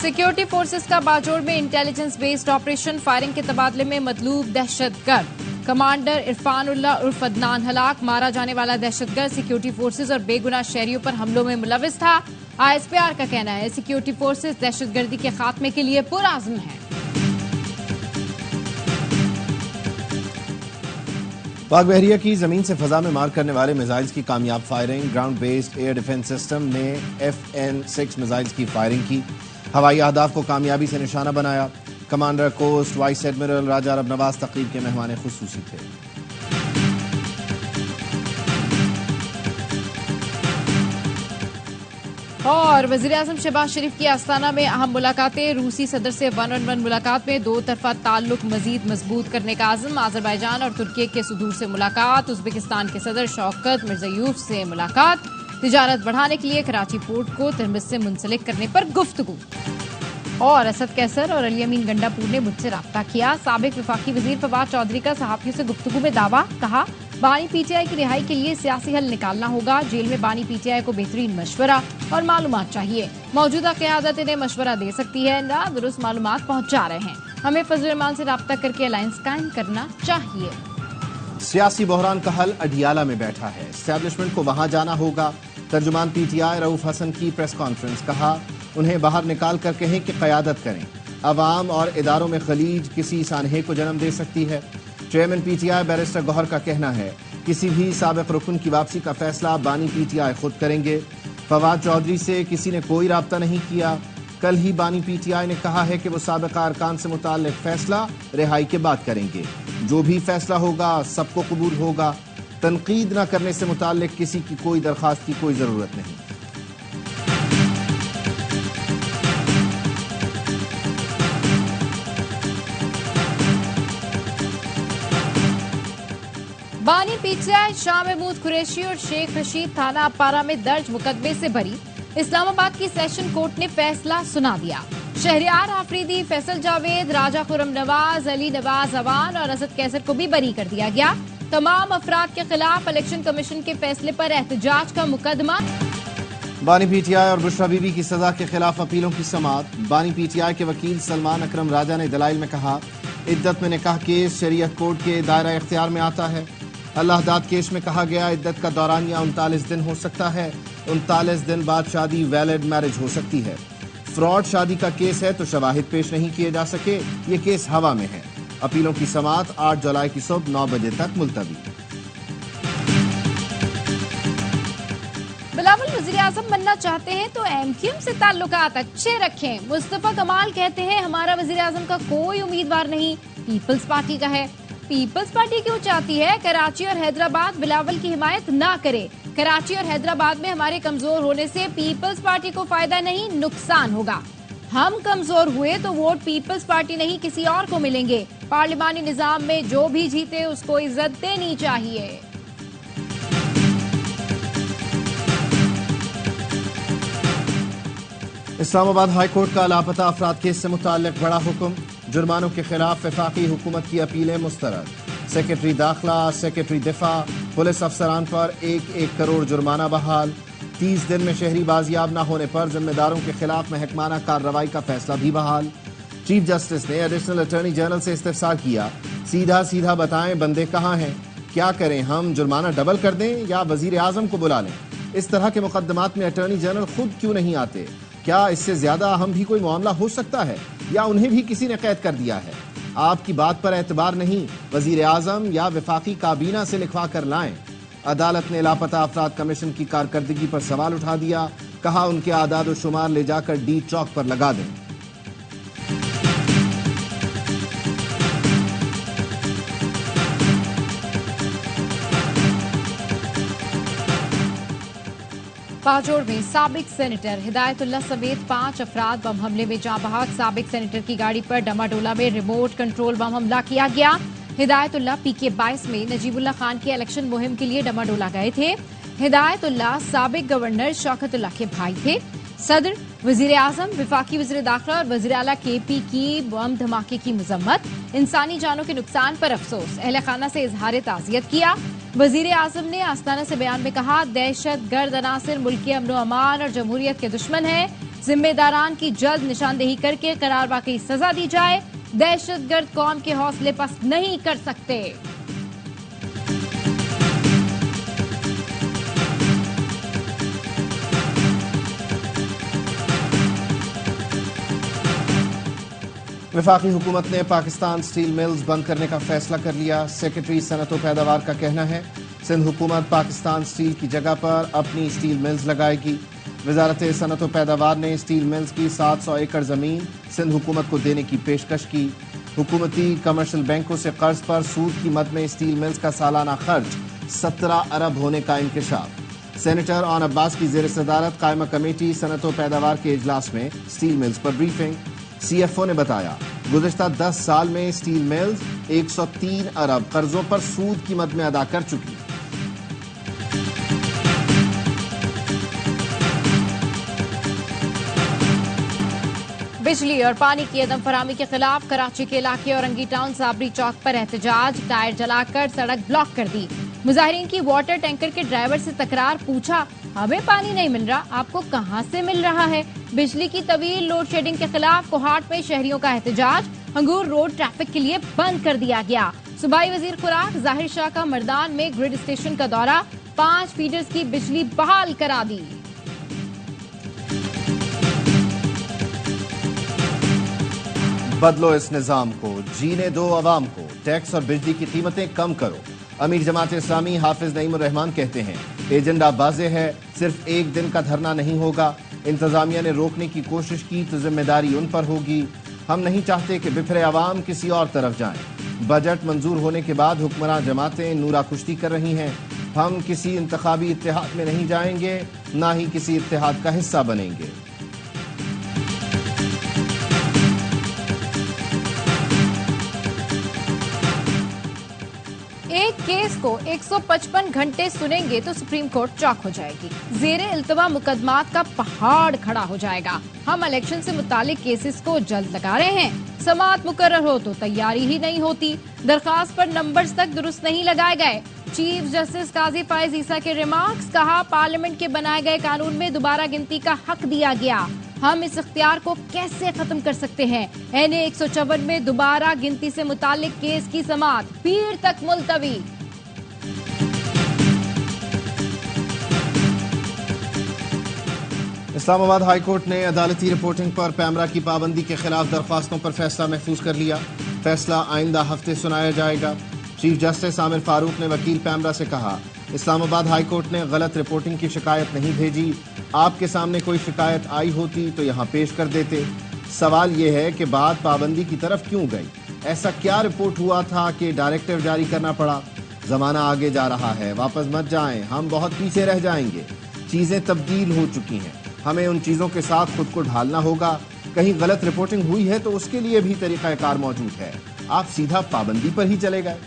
Security forces का बाजोड़ में intelligence based operation, firing के तबादले में मतलूब दहशतगर्द। कमांडर इरफान उल्लाह उर्फ अदनान हलाक। मारा जाने वाला दहशतगर्द सिक्योरिटी फोर्सेस और बेगुनाह शहरियों पर हमलों में मुलविस था। ISPR का कहना है सिक्योरिटी फोर्सेस दहशतगर्दी के खात्मे के लिए पुरआज़्म हैं। पाक बहरिया की जमीन से फजा में मार करने वाले मिसाइल्स की कामयाब firing. Ground based air defence system ने FN-6 मिसाइल्स की फायरिंग की। हवाई अहदाफ को कामयाबी से निशाना बनाया। कमांडर कोस्ट वाइस एडमिरल राजा अरब नवाज तकरीब के मेहमान खुसूसी थे। और वज़ीर-ए-आज़म शहबाज शरीफ की आस्ताना में अहम मुलाकातें। रूसी सदर से 1-on-1 मुलाकात में दो तरफा ताल्लुक मजीद मजबूत करने का आज़म। आज़रबाईजान और तुर्की के सदूर से मुलाकात। उज़्बेकिस्तान के सदर शौकत मिर्ज़ायोफ से मुलाकात। तिजारत बढ़ाने के लिए कराची पोर्ट को तिरमिस से मुंसलिक करने पर गुफ्तगू। और असद कैसर और अली अमीन गंडापुर ने मुझसे राब्ता किया। साबिक वफाकी वजीर फवाद चौधरी का सहाफियों से गुफ्तगू में दावा। कहा बानी PTI की रिहाई के लिए सियासी हल निकालना होगा। जेल में बानी PTI को बेहतरीन मशवरा और मालूमात चाहिए। मौजूदा क़यादत इन्हें मशवरा दे सकती है, ना दुरुस्त मालूमात पहुंचा रहे हैं। हमें फजल रहमान से राब्ता करके अलायंस कायम करना चाहिए। सियासी बहरान का हल अडियाला में बैठा है। एस्टैब्लिशमेंट को वहां जाना होगा। तर्जुमान PTI रऊफ हसन की प्रेस कॉन्फ्रेंस। कहा उन्हें बाहर निकाल कर कहें कि क़यादत करें। अवाम और इदारों में खलीज किसी सानहे को जन्म दे सकती है। चेयरमैन PTI बैरिस्टर गौहर का कहना है किसी भी साबिक रुकन की वापसी का फैसला बानी PTI खुद करेंगे। फवाद चौधरी से किसी ने कोई राब्ता नहीं किया। कल ही बानी PTI ने कहा है कि वो साबिक अरकान से मुताल्लिक फैसला रिहाई के बाद करेंगे। जो भी फैसला होगा सबको कबूल होगा। तनकीद न करने से मुताल्लिक किसी की कोई दरखास्त की कोई जरूरत नहीं। बानी PTI शाह महमूद कुरैशी और शेख रशीद थाना अपारा में दर्ज मुकदमे से बरी। इस्लामाबाद की सेशन कोर्ट ने फैसला सुना दिया। शहरियार आफरीदी, फैसल जावेद, राजा खुर्रम नवाज, अली नवाज अवान और असद कैसर को भी बरी कर दिया गया। तमाम अफराद के खिलाफ इलेक्शन कमीशन के फैसले पर एहतजाज का मुकदमा। बानी PTI और बुशरा बीबी की सजा के खिलाफ अपीलों की समाअत। बानी PTI के वकील सलमान अकरम राजा ने दलाइल में कहा इद्दत में निकाह केस शरीयत कोर्ट के दायरा इख्तियार में आता है। अल्लाह दाद केस में कहा गया इद्दत का दौरानिया 39 दिन हो सकता है। 39 दिन बाद शादी वैलिड मैरिज हो सकती है। फ्रॉड शादी का केस है तो शवाहिद पेश नहीं किए जा सके। ये केस हवा में है। अपीलों की समाअत 8 जुलाई की सुबह 9 बजे तक मुलतवी। बिलावल वज़ीर-ए-आज़म बनना चाहते हैं तो MQM से ताल्लुकात अच्छे रखें। मुस्तफा कमाल कहते हैं हमारा वज़ीर-ए-आज़म का कोई उम्मीदवार नहीं, पीपल्स पार्टी का है। पीपल्स पार्टी क्यों चाहती है कराची और हैदराबाद बिलावल की हिमायत ना करे। कराची और हैदराबाद में हमारे कमजोर होने से पीपल्स पार्टी को फायदा नहीं, नुकसान होगा। हम कमजोर हुए तो वोट पीपल्स पार्टी नहीं किसी और को मिलेंगे। पार्लिमानी निजाम में जो भी जीते उसको इज्जत देनी चाहिए। इस्लामाबाद हाई कोर्ट का लापता अफराद केस से मुताल्लिक बड़ा हुक्म। जुर्मानों के खिलाफ वफाकी हुकूमत की अपीलें मुस्तरद। सेक्रेटरी दाखिला, सेक्रेटरी दिफा, पुलिस अफसरान पर 1-1 करोड़ जुर्माना बहाल। 30 दिन में शहरी बाजियाब न होने पर जिम्मेदारों के खिलाफ महकमाना कार्रवाई का फैसला भी बहाल। चीफ जस्टिस ने एडिशनल अटॉर्नी जनरल से इस्तिफसार किया। सीधा सीधा बताएं बंदे कहाँ हैं। क्या करें, हम जुर्माना डबल कर दें या वजीर-ए-आज़म को बुला लें। इस तरह के मुकदमात में अटॉर्नी जनरल खुद क्यों नहीं आते। क्या इससे ज्यादा अहम भी कोई मामला हो सकता है या उन्हें भी किसी ने कैद कर दिया है। आपकी बात पर एतबार नहीं, वजीर-ए-आज़म या वफाकी काबीना से लिखवा कर लाएं। अदालत ने लापता अफराद कमीशन की कारकर्दगी पर सवाल उठा दिया। कहा उनके आदाद व शुमार ले जाकर D चौक पर लगा दें। बाजोड़ में साबिक सेनेटर हिदायतुल्लाह समेत 5 अफराद बम हमले में जाँ बहक। साबिक सेनेटर की गाड़ी पर डमाडोला में रिमोट कंट्रोल बम हमला किया गया। हिदायतुल्लाह PK-22 में नजीबुल्लाह खान की इलेक्शन मुहिम के लिए डमाडोला गए थे। हिदायतुल्लाह साबिक गवर्नर शौकतुल्लाह के भाई थे। सदर, वजीर-ए-आज़म, वफाकी वज़ीर दाखिला और वज़ीर आला KP की बम धमाके की मजम्मत। इंसानी जानों के नुकसान पर अफसोस। अहले खाना से इजहार ताज़ियत किया। वज़ीर-ए-आज़म ने आस्ताना से बयान में कहा दहशत गर्द अनासिर मुल्क के अमन व अमान और जमहूरियत के दुश्मन है। जिम्मेदारान की जल्द निशानदेही करके करार वाकई सजा दी जाए। दहशतगर्द कौम के हौसले पस्त नहीं कर सकते। वफाकी हुकूमत ने पाकिस्तान स्टील मिल्स बंद करने का फैसला कर लिया। सेक्रेटरी सनत व पैदावार का कहना है सिंध हुकूमत पाकिस्तान स्टील की जगह पर अपनी स्टील मिल्स लगाएगी। वजारत सनत व पैदावार ने स्टील मिल्स की 700 एकड़ ज़मीन सिंध हुकूमत को देने की पेशकश की। हुकूमती कमर्शियल बैंकों से कर्ज पर सूद की मद में स्टील मिल्स का सालाना खर्च 17 अरब होने का इंकशाफ। सेनेटर ऑन अब्बास की ज़ेर सदारत कायमा कमेटी सनत व पैदावार के इजलास में स्टील मिल्स पर ब्रीफिंग। CFO ने बताया गुज़िश्ता 10 साल में स्टील मिल्स 103 अरब कर्जों पर सूद की मद में अदा कर चुकी। बिजली और पानी की अदम फराहमी के खिलाफ कराची के इलाके औरंगी टाउन साबरी चौक पर एहतजाज। टायर जलाकर सड़क ब्लॉक कर दी। मुजाहिरीन की वाटर टैंकर के ड्राइवर से तकरार। पूछा हमें पानी नहीं मिल रहा, आपको कहां से मिल रहा है। बिजली की तवील लोड शेडिंग के खिलाफ कोहाट में शहरियों का एहतजाज। हंगूर रोड ट्रैफिक के लिए बंद कर दिया गया। सूबाई वजीर खुराक जाहिर शाह का मर्दान में ग्रिड स्टेशन का दौरा। 5 फीडर्स की बिजली बहाल करा दी। बदलो इस निजाम को, जीने दो अवाम को, टैक्स और बिजली की कीमतें कम करो। अमीर जमात इस्लामी हाफिज नईमुर रहमान कहते हैं एजेंडा वाज़े है, सिर्फ एक दिन का धरना नहीं होगा। इंतजामिया ने रोकने की कोशिश की तो जिम्मेदारी उन पर होगी। हम नहीं चाहते कि बिखरे अवाम किसी और तरफ जाएं। बजट मंजूर होने के बाद हुक्मरान जमातें नूरा कुश्ती कर रही हैं। हम किसी इंतखाबी इत्तेहाद में नहीं जाएंगे, ना ही किसी इत्तेहाद का हिस्सा बनेंगे। एक केस को 155 घंटे सुनेंगे तो सुप्रीम कोर्ट चौक हो जाएगी। जेरे इल्तवा मुकदमात का पहाड़ खड़ा हो जाएगा। हम इलेक्शन से मुतालिक केसेस को जल्द लगा रहे हैं। समाअत मुकर्रर हो तो तैयारी ही नहीं होती। दरखास्त पर नंबर्स तक दुरुस्त नहीं लगाए गए। चीफ जस्टिस काजी फायज ईसा के रिमार्क्स। कहा पार्लियामेंट के बनाए गए कानून में दोबारा गिनती का हक दिया गया। हम इस इख्तियार को कैसे खत्म कर सकते हैं। NA 154 में दोबारा गिनती से मुतालिक केस की समाअत पीर तक मुलतवी। इस्लामाबाद हाई कोर्ट ने अदालती रिपोर्टिंग पर पैमरा की पाबंदी के खिलाफ दरख्वास्तों पर फैसला महफूज कर लिया। फैसला आइंदा हफ्ते सुनाया जाएगा। चीफ जस्टिस आमिर फारूक ने वकील पैमरा से कहा इस्लामाबाद हाई कोर्ट ने गलत रिपोर्टिंग की शिकायत नहीं भेजी। आपके सामने कोई शिकायत आई होती तो यहाँ पेश कर देते। सवाल ये है कि बात पाबंदी की तरफ क्यों गई। ऐसा क्या रिपोर्ट हुआ था कि डायरेक्टिव जारी करना पड़ा। जमाना आगे जा रहा है, वापस मत जाएं, हम बहुत पीछे रह जाएंगे। चीजें तब्दील हो चुकी हैं, हमें उन चीजों के साथ खुद को ढालना होगा। कहीं गलत रिपोर्टिंग हुई है तो उसके लिए भी तरीकाकार मौजूद है। आप सीधा पाबंदी पर ही चले गए।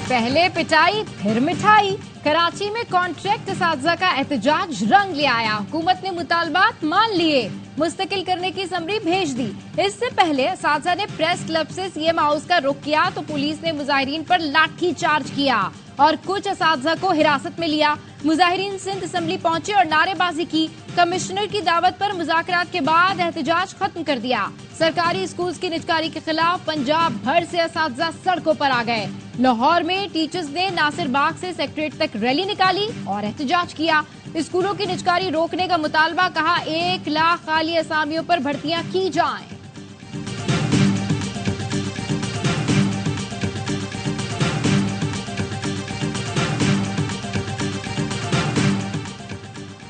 पहले पिटाई फिर मिठाई। कराची में कॉन्ट्रैक्ट असातिज़ा का एहतजाज रंग ले आया। हुकूमत ने मुतालबात मान लिए, मुस्तकिल करने की समरी भेज दी। इससे पहले असातिज़ा ने प्रेस क्लब से CM हाउस का रुख किया तो पुलिस ने मुजाहिरीन पर लाठी चार्ज किया और कुछ असातिज़ा को हिरासत में लिया। मुजाहिरीन सिंध असेंबली पहुंचे और नारेबाजी की। कमिश्नर की दावत पर मुज़ाकरात के बाद एहतजाज खत्म कर दिया। सरकारी स्कूल्स की निजकारी के खिलाफ पंजाब भर से असातिज़ा सड़कों पर आ गए। लाहौर में टीचर्स ने नासिर बाग से सेक्रेटेरिएट तक रैली निकाली और एहतजाज किया। स्कूलों की निजकारी रोकने का मुतालबा। कहा 1 लाख खाली असामियों पर भर्तियां की जाएं।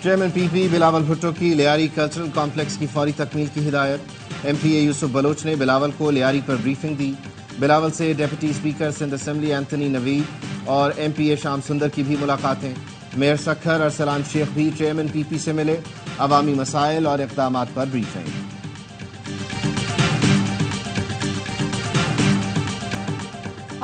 चेयरमैन PP बिलावल भुट्टो की लियारी कल्चरल कॉम्प्लेक्स की फौरी तकमील की हिदायत। MPA यूसुफ बलोच ने बिलावल को लियारी पर ब्रीफिंग दी। बिलावल से deputy speaker Sindh assembly Anthony Naveed और MPA शाम सुंदर की भी मुलाकातें। मेयर सखर अरसलान शेख भी चेयरमैन PP से मिले। अवामी मसाइल और इक़दामात पर ब्रीफिंग।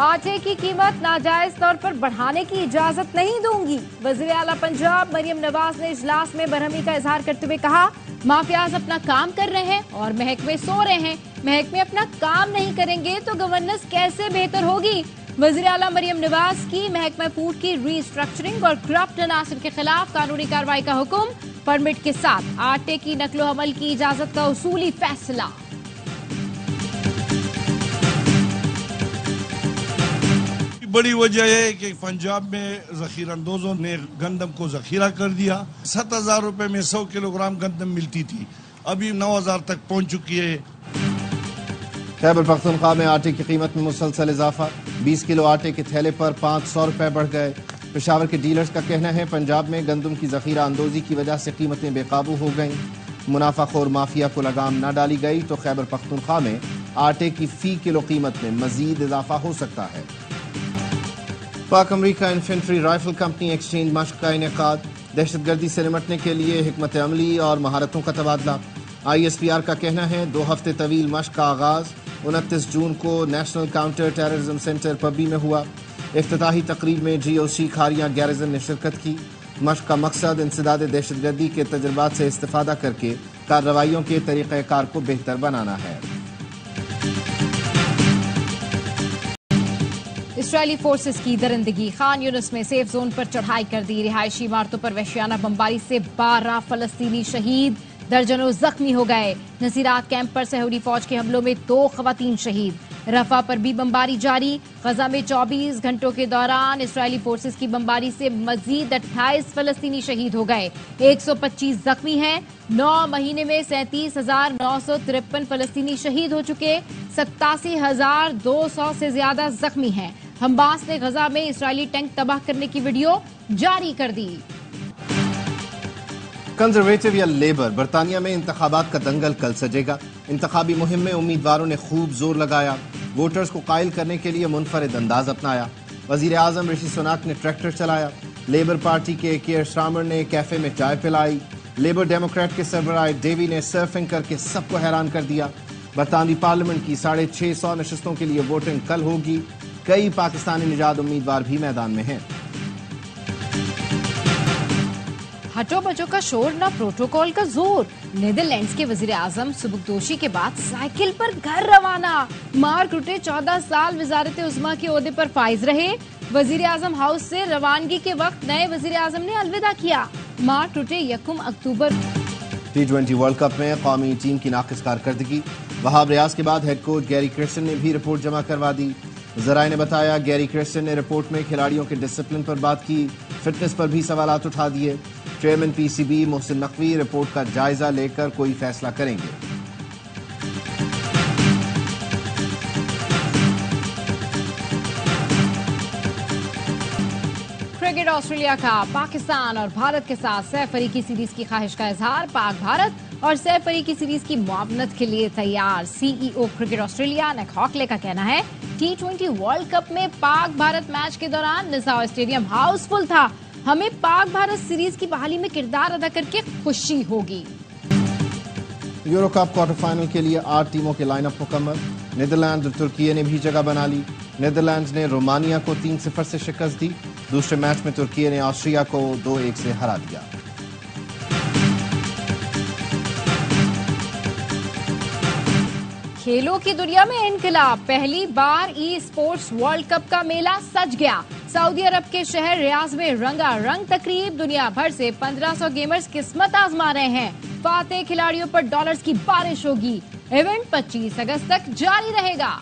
आटे की कीमत नाजायज तौर पर बढ़ाने की इजाजत नहीं दूंगी। वज़ीर आला पंजाब मरियम नवाज ने इजलास में बरहमी का इजहार करते हुए कहा माफियाज अपना काम कर रहे हैं और महकमे सो रहे हैं। महकमे अपना काम नहीं करेंगे तो गवर्नेंस कैसे बेहतर होगी। वज़ीर आला मरियम नवाज की महकमा फूड की रीस्ट्रक्चरिंग और करप्ट अनासर के खिलाफ कानूनी कार्रवाई का हुक्म। परमिट के साथ आटे की नकलो हमल की इजाजत का उसूली फैसला। बड़ी वजह है कि पंजाब में जखीरा अंदोजों ने गंदम को जखीरा कर दिया। 7,000 रुपए में 100 किलोग्राम गंदम मिलती थी, अभी 9,000 तक पहुंच चुकी है। खैबर पख्तूनख्वा में आटे की कीमत में मुसलसल इजाफा। 20 किलो आटे के थैले पर 500 रुपए बढ़ गए। पेशावर के डीलर्स का कहना है पंजाब में गंदम की जखीरा अंदोजी की वजह से कीमतें बेकाबू हो गईं। मुनाफाखोर माफिया को लगाम न डाली गई तो खैबर पख्तूनख्वा में आटे की फी किलो कीमत में मजीद इजाफा हो सकता है। पाक अमरीका इन्फेंट्री राइफल कंपनी एक्सचेंज मश्क का इनेकाद। दहशतगर्दी से निपटने के लिए हिकमत अमली और महारतों का तबादला। ISPR का कहना है 2 हफ्ते तवील मश्क का आगाज 29 जून को नेशनल काउंटर टेररिज्म सेंटर पबी में हुआ। इफ्तिताही तकरीब में GOC खारियां गैरिजन ने शिरकत की। मश्क का मकसद इंसदाद दहशतगर्दी के तजुर्बात से इस्तिफादा करके कार्रवाइयों के तरीक़ाकार को बेहतर बनाना है। इसराइली फोर्सेस की दरिंदगी। खान यूनिस में सेफ जोन पर चढ़ाई कर दी। रिहायशी इमारतों पर वहशियाना बमबारी से 12 फलस्तीनी शहीद, दर्जनों जख्मी हो गए। नसीरात कैंप पर सहूरी फौज के हमलों में 2 खवातीन शहीद। रफा पर भी बमबारी जारी। गजा में 24 घंटों के दौरान इसराइली फोर्सेस की बमबारी से मजीद 28 फलस्तीनी शहीद हो गए, 125 जख्मी हैं। 9 महीने में 37,953 फलस्तीनी शहीद हो चुके, 87,200 से ज्यादा जख्मी हैं। हमास ने गजा में इसराइली टैंक तबाह करने की वीडियो जारी कर दी। कंजर्वेटिव या लेबर, बरतानिया में इंतखाबात का दंगल कल सजेगा। इंतखाबी मुहिम में उम्मीदवारों ने खूब जोर लगाया, वोटर्स को कायल करने के लिए मुनफरिद अंदाज अपनाया। वजीर आजम ऋषि सुनाक ने ट्रैक्टर चलाया। लेबर पार्टी के केयर स्टार्मर ने कैफे में चाय पिलाई। लेबर डेमोक्रेट के सरबराह डेवी ने सर्फिंग करके सबको हैरान कर दिया। बरतानवी पार्लियामेंट की 650 नशस्तों के लिए वोटिंग कल होगी। कई पाकिस्तानी निजात उम्मीदवार भी मैदान में हैं। हटो बचो का शोर ना प्रोटोकॉल का जोर। नीदरलैंड्स के वजीर आजम सुबुकदोशी के बाद साइकिल पर घर रवाना। मार्क रुटे 14 साल वजारत उज़्मा के ओहदे पर फाइज रहे। वजीर आजम हाउस से रवानगी के वक्त नए वजीर आजम ने अलविदा किया। मार्क रुटे 1 अक्टूबर। T20 वर्ल्ड कप में कौमी टीम की नाकिस कारकर्दगी। वहाब रियाज के बाद हेड कोच गैरी क्रिस्टन ने भी रिपोर्ट जमा करवा दी। जराए ने बताया गैरी क्रिस्टन ने रिपोर्ट में खिलाड़ियों के डिसिप्लिन पर बात की, फिटनेस पर भी सवालात उठा दिए। Chairman PCB Mohsin Naqvi report का जायजा लेकर कोई फैसला करेंगे। क्रिकेट ऑस्ट्रेलिया का पाकिस्तान और भारत के साथ सैफ अली की सीरीज की ख्वाहिश का इजहार। पाक भारत और सैफ अली की सीरीज की मुआवनत के लिए तैयार। CEO क्रिकेट ऑस्ट्रेलिया निक हॉकले का कहना है T20 वर्ल्ड कप में पाक भारत मैच के दौरान निज़ाम स्टेडियम हाउसफुल था। हमें पाक भारत सीरीज की बहाली में किरदार अदा करके खुशी होगी। यूरो कप क्वार्टर फाइनल के लिए 8 टीमों के लाइनअप मुकम्मल। नीदरलैंड और तुर्की ने भी जगह बना ली। नीदरलैंड्स ने रोमानिया को 3-0 से शिकस्त दी। दूसरे मैच में तुर्की ने ऑस्ट्रिया को 2-1 से हरा दिया। खेलों की दुनिया में इनकलाब। पहली बार स्पोर्ट्स वर्ल्ड कप का मेला सज गया। सऊदी अरब के शहर रियाज में रंगारंग तकरीब। दुनिया भर से 1500 गेमर्स किस्मत आजमा रहे हैं। फातेह खिलाड़ियों पर डॉलर्स की बारिश होगी। इवेंट 25 अगस्त तक जारी रहेगा।